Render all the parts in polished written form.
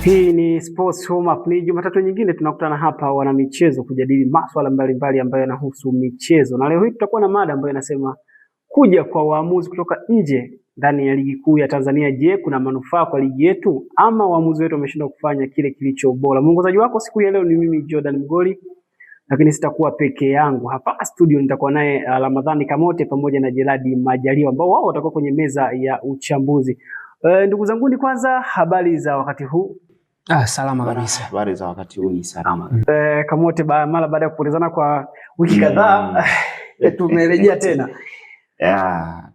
Hii ni Sports Warm Up. Ni Jumatatu nyingine tunakutana hapa wana michezo kujadili masuala mbalimbali ambayo yanahusu michezo. Na leo hii tutakuwa na mada ambayo inasema kuja kwa waamuzi kutoka nje ndani ya ligi kuu ya Tanzania. Je, kuna manufaa kwa ligi yetu ama waamuzi wetu wameshindwa kufanya kile kilicho bora? Mwongozaji wako siku ya leo ni mimi Jordan Mgoli, lakini sitakuwa peke yangu. Hapa studio nitakuwa naye Ramadhani Kamote pamoja na Jeradi Majaliwa ambao wao watakuwa kwenye meza ya uchambuzi. Ndugu zangu, ni kwanza habari za wakati huu? Salama kabisa. Habari za wakati huu ni salama. Kamote, mara baada ya kupotezana kwa wiki kadhaa tumerejea tena.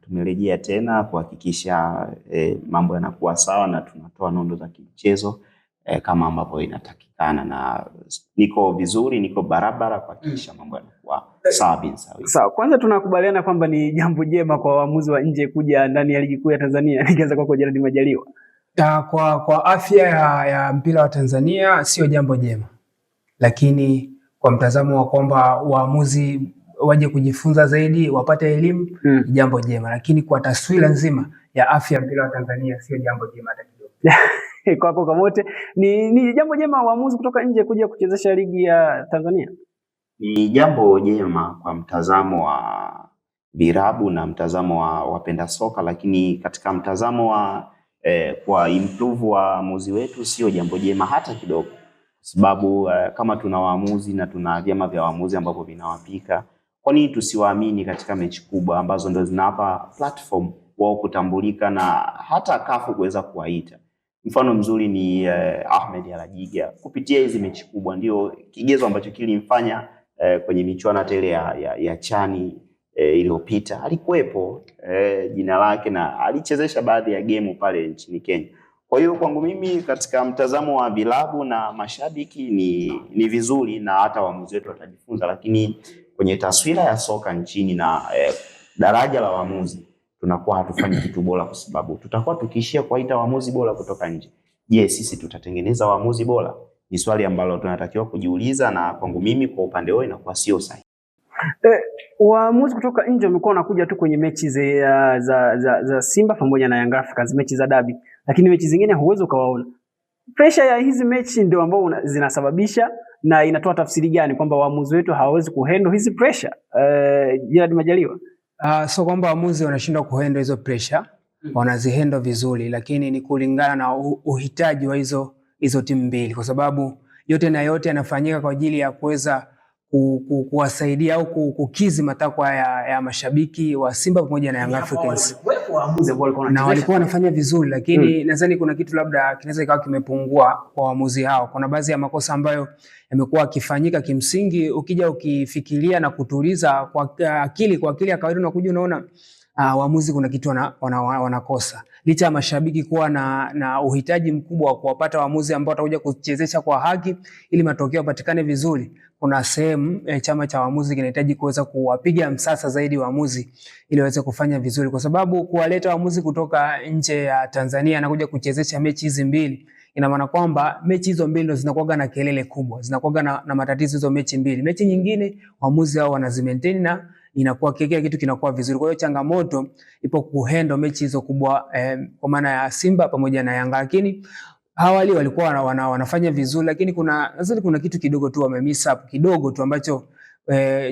Tumerejea tena kuhakikisha mambo yanakuwa sawa na tunatoa nondo za kimchezo kama ambavyo inatakikana, na niko vizuri, niko barabara kuhakikisha mambo yanakuwa sawa bin sawa. Sawa, kwanza tunakubaliana kwamba ni jambo jema kwa waamuzi wa nje kuja ndani ya ligi kuu ya Tanzania. Nikianza kwako Jeradi Majaliwa. Kwa afya ya mpira wa Tanzania sio jambo jema, lakini kwa mtazamo wa kwamba waamuzi waje kujifunza zaidi, wapate elimu, ni jambo jema, lakini kwa taswira nzima ya afya ya mpira wa Tanzania sio jambo jema hata kidogo. Kwako Kamote, ni jambo jema waamuzi kutoka nje kuja kuchezesha ligi ya Tanzania? Ni jambo jema kwa mtazamo wa virabu na mtazamo wa wapenda soka, lakini katika mtazamo wa kwa improve waamuzi wetu sio jambo jema hata kidogo, sababu kama tuna waamuzi na tuna vyama vya waamuzi ambavyo vinawapika, kwa nini tusiwaamini katika mechi kubwa ambazo ndio zinawapa platform wao kutambulika na hata kafu kuweza kuwaita? Mfano mzuri ni Ahmed Alajiga. Kupitia hizi mechi kubwa ndio kigezo ambacho kilimfanya kwenye michuano tele ya Chani iliyopita alikuwepo jina lake na alichezesha baadhi ya game pale nchini Kenya. Kwa hiyo kwangu mimi katika mtazamo wa vilabu na mashabiki ni vizuri na hata waamuzi wetu watajifunza, lakini kwenye taswira ya soka nchini na daraja la waamuzi tunakuwa hatufanyi kitu bora, kwa sababu tutakuwa tukiishia kuwaita waamuzi bora kutoka nje. Je, sisi tutatengeneza waamuzi bora? Ni swali ambalo tunatakiwa kujiuliza, na kwangu mimi kwa upande wao inakuwa sio sahihi. Waamuzi kutoka nje wamekuwa wanakuja tu kwenye mechi za Simba pamoja na Young Africans, mechi za dabi, lakini mechi zingine huwezi ukawaona. Pressure ya hizi mechi ndio ambao zinasababisha, na inatoa tafsiri gani kwamba waamuzi wetu hawawezi kuhandle hizi pressure? Jeradi Majaliwa. So kwamba waamuzi wanashindwa kuhandle hizo pressure, wanazihandle vizuri, lakini ni kulingana na uhitaji wa hizo timu mbili, kwa sababu yote na yote yanafanyika kwa ajili ya kuweza kuwasaidia au kukizi matakwa ya mashabiki wa Simba pamoja na Young Africans. Na walikuwa wanafanya vizuri, lakini nadhani kuna kitu labda kinaweza ikawa kimepungua kwa waamuzi hao. Kuna baadhi ya makosa ambayo yamekuwa yakifanyika, kimsingi ukija ukifikiria na kutuliza kwa akili ya kawaida unakuja unaona waamuzi kuna kitu wanakosa. Licha ya mashabiki kuwa na uhitaji mkubwa wa kuwapata waamuzi ambao watakuja kuchezesha kwa haki ili matokeo yapatikane vizuri, kuna sehemu chama cha waamuzi kinahitaji kuweza kuwapiga msasa zaidi waamuzi ili waweze kufanya vizuri, kwa sababu kuwaleta waamuzi kutoka nje ya Tanzania na kuja kuchezesha mechi hizi mbili, ina maana kwamba mechi hizo mbili ndo zinakuwa na kelele kubwa, zinakuwa na matatizo hizo mechi mbili. Mechi nyingine waamuzi hao wanazimaintain na inakuwa kile kitu kinakuwa vizuri. Kwa hiyo changamoto ipo kuhandle mechi hizo kubwa kwa maana ya Simba pamoja na Yanga, lakini awali walikuwa wanafanya vizuri, lakini nadhani kuna kitu kidogo tu wamemiss up kidogo tu ambacho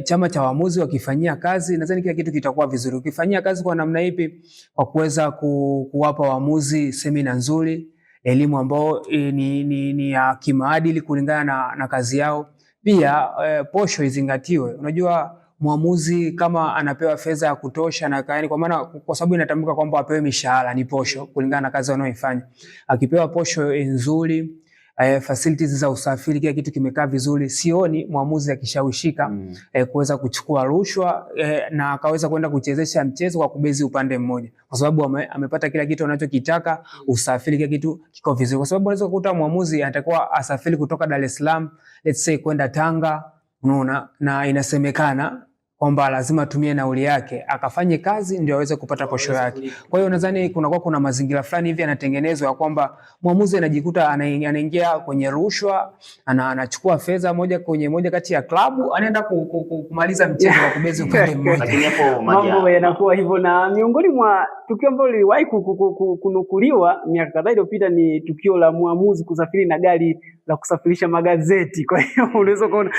chama cha waamuzi wakifanyia kazi, nadhani kila kitu kitakuwa vizuri. Ukifanyia kazi kwa namna ipi? Kwa kuweza kuwapa waamuzi semina nzuri, elimu ambayo ni ya kimaadili kulingana na kazi yao. Pia posho izingatiwe. Unajua mwamuzi kama anapewa fedha ya kutosha na kaeni, kwa maana kwa sababu inatambuka kwamba apewe mishahara, ni posho kulingana na kazi anayoifanya. Akipewa posho nzuri, facilities za usafiri, kila kitu kimekaa vizuri, sioni mwamuzi akishawishika kuweza kuchukua rushwa na akaweza kwenda kuchezesha mchezo kwa kubezi upande mmoja, kwa sababu amepata kila kitu anachokitaka, usafiri, kila kitu kiko vizuri. Kwa sababu unaweza kukuta mwamuzi atakuwa asafiri kutoka Dar es Salaam let's say kwenda Tanga, unaona, na inasemekana kwamba lazima atumie nauli yake akafanye kazi ndio aweze kupata posho yake. Kwa hiyo nadhani kuna mazingira fulani hivi yanatengenezwa ya kwamba mwamuzi anajikuta anaingia kwenye rushwa, anachukua fedha moja kati ya klabu, anaenda kumaliza mchezo kwa kubezi upande mmoja. Lakini hapo mambo yanakuwa hivyo, na miongoni mwa tukio ambalo liliwahi kunukuliwa miaka kadhaa iliyopita ni tukio la mwamuzi kusafiri na gari la kusafirisha magazeti. Kwa hiyo unaweza kuona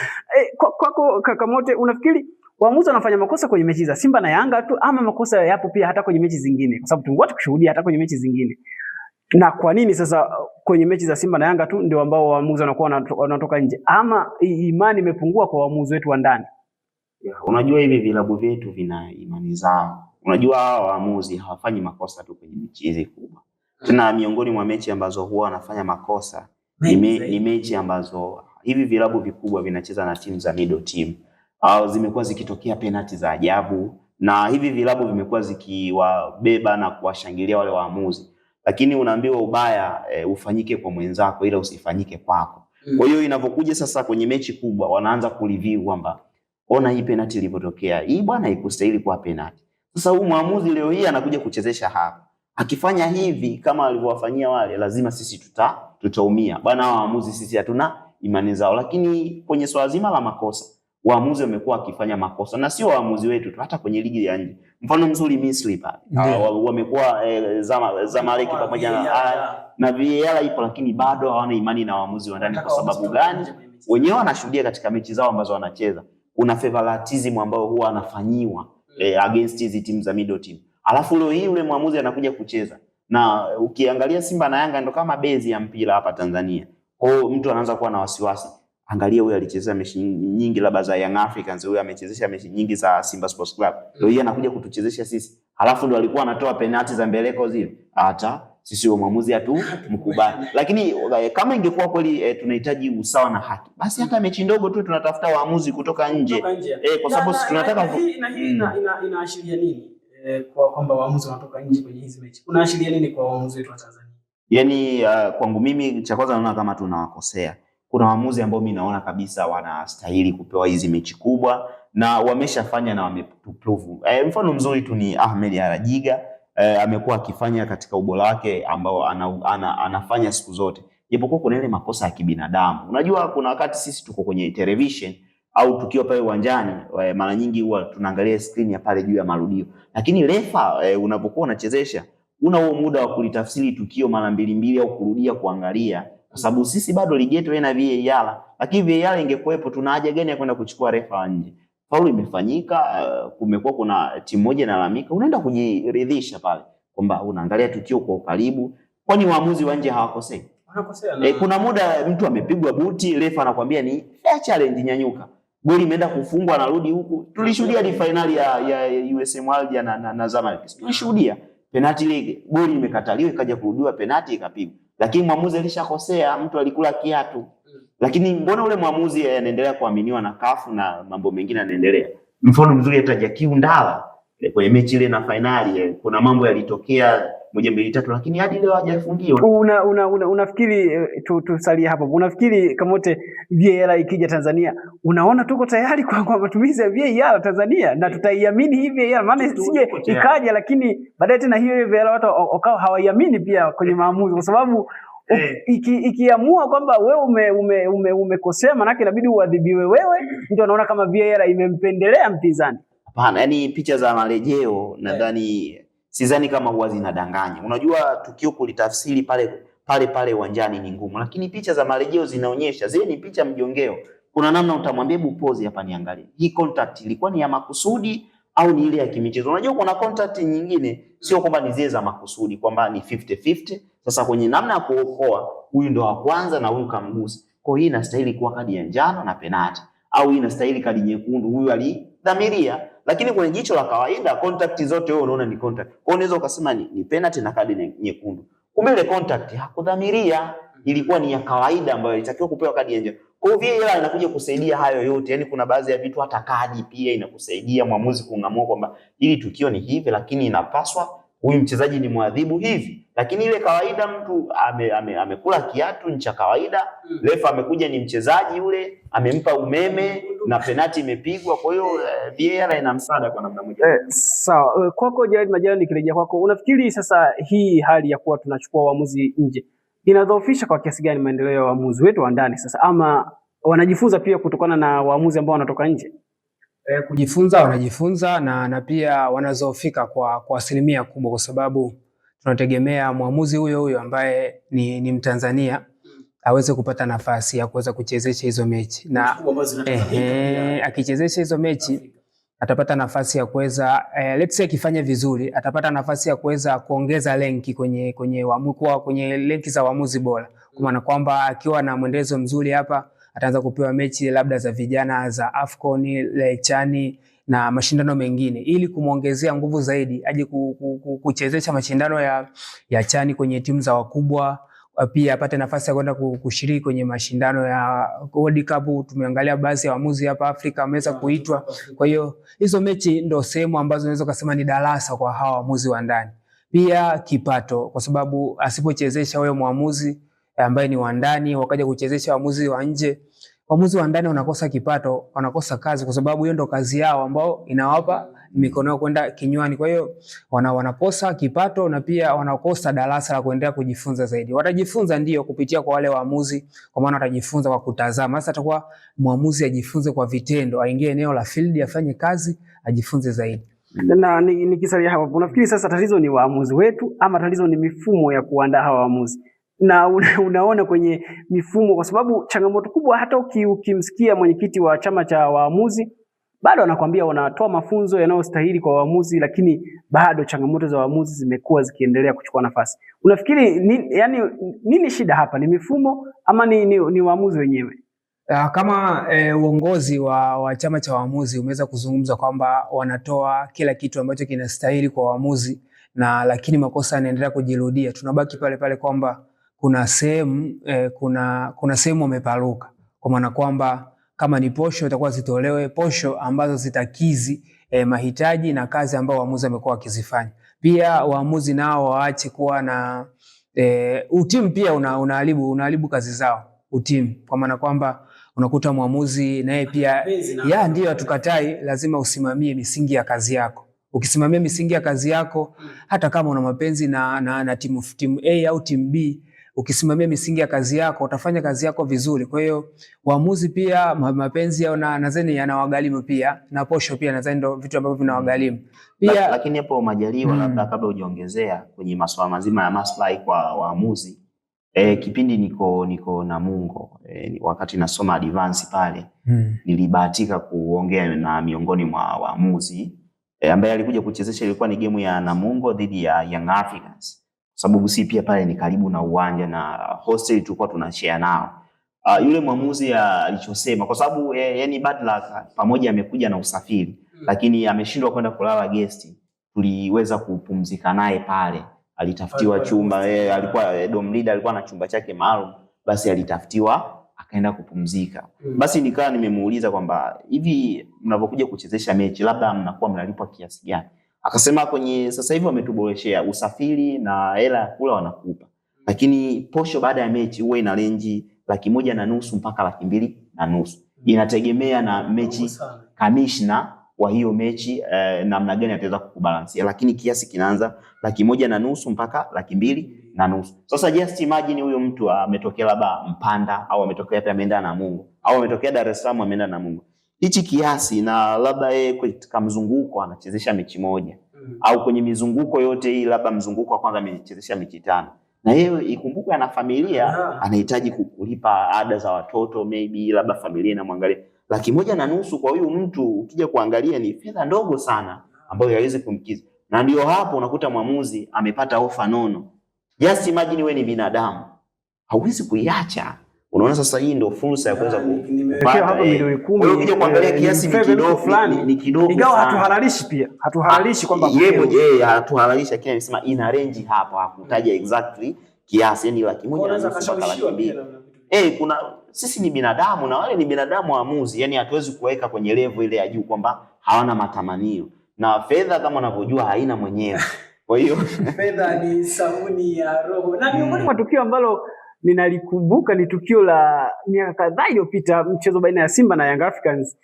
kwako Kakamote, unafikiri waamuzi wanafanya makosa kwenye mechi za Simba na Yanga tu ama makosa yapo pia hata kwenye mechi zingine? Kwa sababu tumekuwa tukishuhudia hata kwenye mechi zingine. Na kwa nini sasa kwenye mechi za Simba na Yanga tu ndio ambao waamuzi wanakuwa wanatoka nje, ama imani imepungua kwa waamuzi wetu wa ndani? Unajua hivi vilabu vyetu vina imani zao. Unajua hao waamuzi hawafanyi makosa tu kwenye mechi hizi kubwa. Tena miongoni mwa mechi ambazo huwa wanafanya makosa ni mechi ambazo hivi vilabu vikubwa vinacheza na timu za middle team, au zimekuwa zikitokea penalti za ajabu, na hivi vilabu vimekuwa zikiwabeba na kuwashangilia wale waamuzi. Lakini unaambiwa ubaya ufanyike kwa mwenzako ila usifanyike kwako. Kwa hiyo inapokuja sasa kwenye mechi kubwa wanaanza kureview kwamba ona hii penalti ilipotokea, hii bwana haikustahili kuwa penalti. Sasa huyu mwamuzi leo hii anakuja kuchezesha hapa. Akifanya hivi kama alivyowafanyia wale, lazima sisi tutaumia. Bwana hao waamuzi sisi hatuna imani zao. Lakini kwenye swala zima la makosa, waamuzi wamekuwa wakifanya makosa, na sio waamuzi wetu tu, hata kwenye ligi ya nje. Mfano mzuri Misri pale. Wamekuwa Zamalek pamoja na VAR ipo, lakini bado hawana imani na waamuzi wa ndani. Kwa sababu gani? Wenyewe wanashuhudia katika mechi zao ambazo wanacheza kuna favoritism ambao huwa anafanyiwa against hizi timu za middle team. Alafu leo hii yule mwamuzi anakuja kucheza. Na ukiangalia Simba na Yanga ndo kama bezi ya mpira hapa Tanzania. Kwa hiyo mtu anaanza kuwa na wasiwasi. Angalia huyu alicheza mechi nyingi labda za Young Africans, huyu amechezesha mechi nyingi za Simba Sports Club. Leo hii anakuja kutuchezesha sisi. Alafu ndo alikuwa anatoa penalti za mbeleko zile. Hata sisi wa mwamuzi mkubali. Lakini kama ingekuwa kweli tunahitaji usawa na haki, basi hata mechi ndogo tu tunatafuta waamuzi kutoka nje. Kwa sababu tunataka inaashiria nini kwamba waamuzi wanatoka nje kwenye hizi mechi? Unaashiria nini kwa waamuzi wetu wa Tanzania? Yaani kwangu mimi cha kwanza naona kama tunawakosea. Kuna waamuzi ambao mimi naona kabisa wanastahili kupewa hizi mechi kubwa na wameshafanya na wameprove. Mfano mzuri tu ni Ahmed Arajiga. Amekuwa akifanya katika ubora wake ambao anafanya siku zote. Japokuwa kuna ile makosa ya kibinadamu. Unajua kuna wakati sisi tuko kwenye television au tukiwa pale uwanjani, mara nyingi huwa tunaangalia screen ya pale juu ya marudio. Lakini refa unapokuwa unachezesha, una huo muda wa kulitafsiri tukio mara mbili au kurudia kuangalia, kwa sababu sisi bado ligi yetu ina VAR. Lakini VAR ingekuepo, tuna haja gani ya kwenda kuchukua refa nje? Faulu imefanyika, kumekuwa kuna timu moja inalalamika, unaenda kujiridhisha pale kwamba unaangalia tukio kwa karibu. Kwani waamuzi wa nje hawakosei? Wanakosea. Kuna muda mtu amepigwa buti, refa anakuambia ni fair challenge, nyanyuka. Goli imeenda kufungwa, anarudi huku. Tulishuhudia ile finali ya USM Alger na Zamalek. Tulishuhudia penalti ile, goli imekataliwa ikaja kurudiwa, penalti ikapigwa. Lakini mwamuzi alishakosea, mtu alikula kiatu. Lakini mbona ule mwamuzi anaendelea kuaminiwa na CAF na mambo mengine yanaendelea? Mfano mzuri hata Jakiu Ndala kwenye mechi ile na finali, kuna mambo yalitokea 1 2 3, lakini hadi leo hajafungiwa. Unafikiri tusalie hapo. Unafikiri Kamote, VAR ikija Tanzania, unaona tuko tayari kwa matumizi ya VAR Tanzania na tutaiamini hii VAR? Maana sije ikaja lakini baadaye tena hiyo VAR watu wakao hawaiamini pia kwenye maamuzi, kwa sababu ikiamua kwamba wewe umekosea, maana yake inabidi uadhibiwe wewe. Mtu anaona kama VAR imempendelea mpinzani. Hapana, yani picha za marejeo nadhani sidhani kama huwa zinadanganya. Unajua tukio kulitafsiri pale uwanjani ni ngumu, lakini picha za marejeo zinaonyesha, zile ni picha mjongeo. Kuna namna utamwambia hebu pause hapa niangalie. Hii contact ilikuwa ni ya makusudi au ni ile ya kimichezo? Unajua kuna contact nyingine sio kwamba ni zile za makusudi, kwamba ni 50-50. Sasa kwenye namna ya kuokoa, huyu ndo wa kwanza na huyu kamgusa. Kwa hiyo inastahili kuwa kadi ya njano na penalti, au inastahili kadi nyekundu, huyu alidhamiria. Lakini kwenye jicho la kawaida contact zote wewe unaona ni contact. Kwa hiyo unaweza ukasema ni penalty na kadi nyekundu. Kumbe ile contact hakudhamiria, ilikuwa ni ya kawaida ambayo ilitakiwa kupewa kadi ya njano. Kwa hiyo VAR inakuja kusaidia hayo yote. Yaani kuna baadhi ya vitu hata kadi pia inakusaidia mwamuzi kung'amua kwamba hili tukio ni hivi, lakini inapaswa huyu mchezaji ni mwadhibu hivi, lakini ile kawaida mtu amekula kiatu ni cha kawaida, refa amekuja ni mchezaji yule amempa umeme na penalti imepigwa. Kwa hiyo VAR ina msaada kwa namna moja. Sawa. Kwako Jared Majaliwa, nikirejea kwako, unafikiri sasa hii hali ya kuwa tunachukua waamuzi nje inadhoofisha kwa kiasi gani maendeleo ya waamuzi wetu wa ndani sasa, ama wanajifunza pia kutokana na waamuzi ambao wanatoka nje? Kujifunza wanajifunza na pia wanazoofika kwa asilimia kubwa, kwa sababu tunategemea mwamuzi huyo ambaye ni Mtanzania aweze kupata nafasi ya kuweza kuchezesha hizo mechi, na akichezesha hizo mechi atapata nafasi ya kuweza let's say akifanya vizuri atapata nafasi ya kuweza kuongeza lenki kwenye lenki za waamuzi bora, kwa maana kwamba akiwa na mwendelezo mzuri hapa ataanza kupewa mechi labda za vijana za AFCON, Chani na mashindano mengine, ili kumuongezea nguvu zaidi aje kuchezesha mashindano ya Chani kwenye timu za wakubwa, pia apate nafasi ya kwenda kushiriki kwenye mashindano ya World Cup. Tumeangalia baadhi ya waamuzi hapa Afrika wameweza kuitwa. Kwa hiyo hizo mechi ndio sehemu ambazo unaweza kusema ni darasa kwa hawa waamuzi wa ndani. Pia kipato, kwa sababu asipochezesha wewe mwamuzi ambaye ni wa ndani wakaja kuchezesha waamuzi wa nje, waamuzi wa ndani wanakosa kipato, wanakosa kazi, kwa sababu hiyo ndo kazi yao ambao inawapa mikono yao kwenda kinywani. Kwa hiyo wanakosa kipato na pia wanakosa darasa la kuendelea kujifunza zaidi. Watajifunza ndio kupitia kwa wale waamuzi, kwa maana watajifunza kwa kutazama. Sasa atakuwa mwamuzi ajifunze kwa vitendo, aingie eneo la field afanye kazi, ajifunze zaidi. Na nikisalia hapo, unafikiri sasa tatizo ni waamuzi wetu ama tatizo ni mifumo ya kuandaa hawa waamuzi? Na unaona kwenye mifumo, kwa sababu changamoto kubwa, hata ukimsikia mwenyekiti wa chama cha waamuzi bado anakuambia wanatoa mafunzo yanayostahili kwa waamuzi, lakini bado changamoto za waamuzi zimekuwa zikiendelea kuchukua nafasi. Unafikiri nini shida hapa? Ni mifumo ama ni waamuzi wenyewe? Kama uongozi wa chama cha waamuzi umeweza kuzungumza kwamba wanatoa kila kitu ambacho kinastahili kwa waamuzi, na lakini makosa yanaendelea kujirudia, tunabaki pale pale kwamba kuna sehemu wameparuka, kwa maana kwamba kama ni posho itakuwa zitolewe posho ambazo zitakizi mahitaji na kazi ambayo waamuzi wamekuwa wakizifanya. Pia waamuzi nao waache kuwa na utimu, pia unaharibu kazi zao utimu, kwa maana kwamba unakuta mwamuzi naye pia ndio hatukatai, lazima usimamie misingi ya kazi yako. Ukisimamia misingi ya kazi yako, hata kama una mapenzi na timu A au timu B, ukisimamia misingi ya kazi yako utafanya kazi yako vizuri. Kwa hiyo waamuzi pia mapenzi yao nadhani yanawagharimu pia, na posho pia nadhani ndio vitu ambavyo vinawagharimu pia. Lakini hapo Majaliwa, labda kabla hujaongezea kwenye masuala mazima ya maslahi kwa waamuzi, kipindi niko Namungo, wakati nasoma advance pale, nilibahatika kuongea na miongoni mwa waamuzi ambaye alikuja kuchezesha. Ilikuwa ni game ya Namungo dhidi ya Young Africans, sababu si pia pale ni karibu na uwanja na hostel tulikuwa tunashare nao. Yule mwamuzi alichosema, kwa sababu yani bad luck, pamoja amekuja na usafiri lakini ameshindwa kwenda kulala guest, tuliweza kupumzika naye pale. Alitafutiwa chumba, alikuwa dom leader, alikuwa na chumba chake maalum, basi alitafutiwa akaenda kupumzika. Basi nikawa nimemuuliza kwamba hivi mnapokuja kuchezesha mechi labda mnakuwa mnalipwa kiasi gani? Akasema kwenye sasa hivi wametuboreshea usafiri na hela ya kula wanakupa, lakini posho baada ya mechi huwa ina range 1,500,000 mpaka 2,500,000. Inategemea na mechi, kamishna wa hiyo mechi namna gani ataweza kukubalansia, lakini kiasi kinaanza 1,500,000 mpaka 2,500,000. Sasa just imagine huyo mtu ametokea labda Mpanda au ametokea pia ameenda Namungo au ametokea Dar es Salaam ameenda Namungo, hichi kiasi, na labda yeye katika mzunguko anachezesha mechi moja au kwenye mizunguko yote hii labda mzunguko wa kwanza amechezesha mechi 5, na yeye ikumbuke ana familia, anahitaji kulipa ada za watoto, maybe labda familia inamwangalia. 1,500,000 kwa huyu mtu ukija kuangalia ni fedha ndogo sana ambayo haiwezi kumkiza, na ndio hapo unakuta mwamuzi amepata ofa nono. Just imagine wewe ni binadamu, hauwezi kuiacha. Unaona sasa hii ndio fursa ya kuweza kupata hapo milioni 10. Wewe ukija kuangalia kiasi ni kidogo fulani, ni kidogo. Ingawa hatuhalalishi pia. Hatuhalalishi kwamba yeye hatuhalalishi, lakini anasema ina range hapo, hakutaja exactly kiasi, yani 1,500,000 mpaka 2,000,000. Kuna sisi ni binadamu na wale ni binadamu waamuzi, yani hatuwezi kuweka kwenye level ile ya juu kwamba hawana matamanio. Na fedha kama unavyojua haina mwenyewe. Kwa hiyo fedha ni sabuni ya roho. Na miongoni mwa tukio ambalo ninalikumbuka ni tukio la miaka kadhaa iliyopita, mchezo baina ya Simba na Young Africans.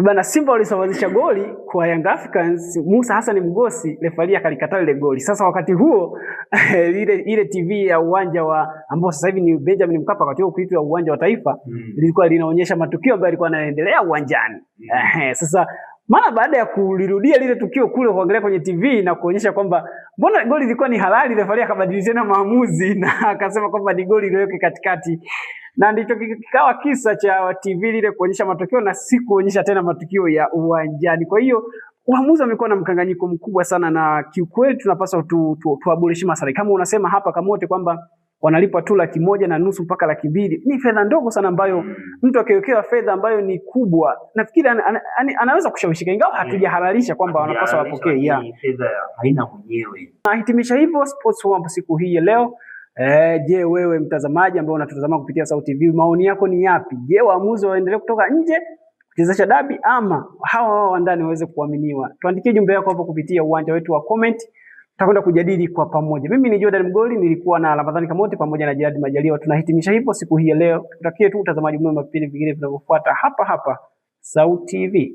Bana, Simba walisawazisha goli kwa Young Africans, Musa Hassan Mgosi, refari akalikataa ile goli. Sasa wakati huo ile TV ya uwanja wa ambao sasa hivi ni Benjamin Mkapa, wakati huo kuitwa uwanja wa Taifa, lilikuwa linaonyesha matukio ambayo yalikuwa yanaendelea uwanjani. Sasa mara baada ya kulirudia lile tukio kule kuangalia kwenye TV na kuonyesha kwamba mbona goli lilikuwa ni halali, refari akabadilisha tena maamuzi na akasema kwamba ni goli iliyowekwa katikati. Na ndicho kikawa kisa cha TV lile kuonyesha matokeo na si kuonyesha tena matukio ya uwanjani. Kwa hiyo waamuzi wamekuwa na mkanganyiko mkubwa sana, na kiukweli tunapaswa tuaboreshe masala. Kama unasema hapa Kamote kwamba wanalipwa tu 1.5 mpaka 200,000, ni fedha ndogo sana ambayo mtu akiwekewa fedha ambayo ni kubwa, nafikiri anaweza kushawishika, ingawa hatujahalalisha kwamba wanapaswa wapokee. Fedha haina mwenyewe. Nahitimisha hivyo Sports Hub siku hii ya leo. Je, wewe mtazamaji ambaye unatutazama kupitia Sauti TV, maoni yako ni yapi? Je, waamuzi waendelee kutoka nje kuchezesha dabi ama hawa wa ndani waweze kuaminiwa? Tuandikie jumbe yako hapo kupitia uwanja wetu wa comment. Tutakwenda kujadili kwa pamoja. Mimi ni Jordan Mgoli, nilikuwa na Ramadhani Kamote pamoja na Gerard Majaliwa. Tunahitimisha hivyo siku hii ya leo. Tutakie tu utazamaji mwema vipindi vingine vinavyofuata hapa hapa Sauti TV.